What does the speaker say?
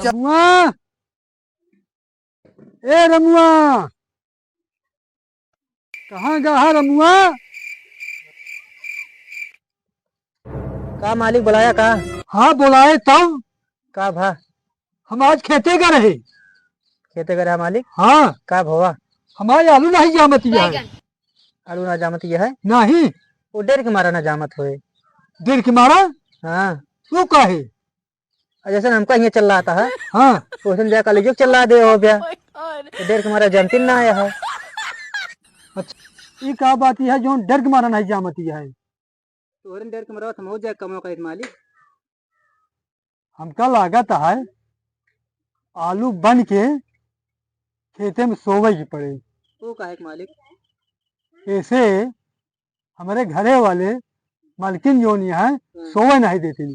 रमुआ, ए रमुआ, कहाँ गया है रमुआ? का मालिक बुलाया का? हाँ बुलाए तब। का भा? हम आज खेते का रहे। खेते करे मालिक? हाँ का भवा? हमारे आलू नहीं जामती है। आलू ना जामत ये है? नहीं वो डेर के मारा ना जामत होए। दिल के मारा हाँ, तू काहे? जैसे हमका यहाँ चल रहा था हाँ उस दिन जाकर लिजुक चल रहा दे हो गया तो डेर के मारा जमतिन ना आया है। अच्छा ये क्या बात है जो डर के मारा नहीं जामती है? तो डेर के मारा हो जाए कमो का मालिक। हमका लागत है आलू बन के खेते में सोवे की पड़े। वो का है मालिक? ऐसे हमारे घरे वाले मालकिन जो नहीं है सोवे नहीं देती।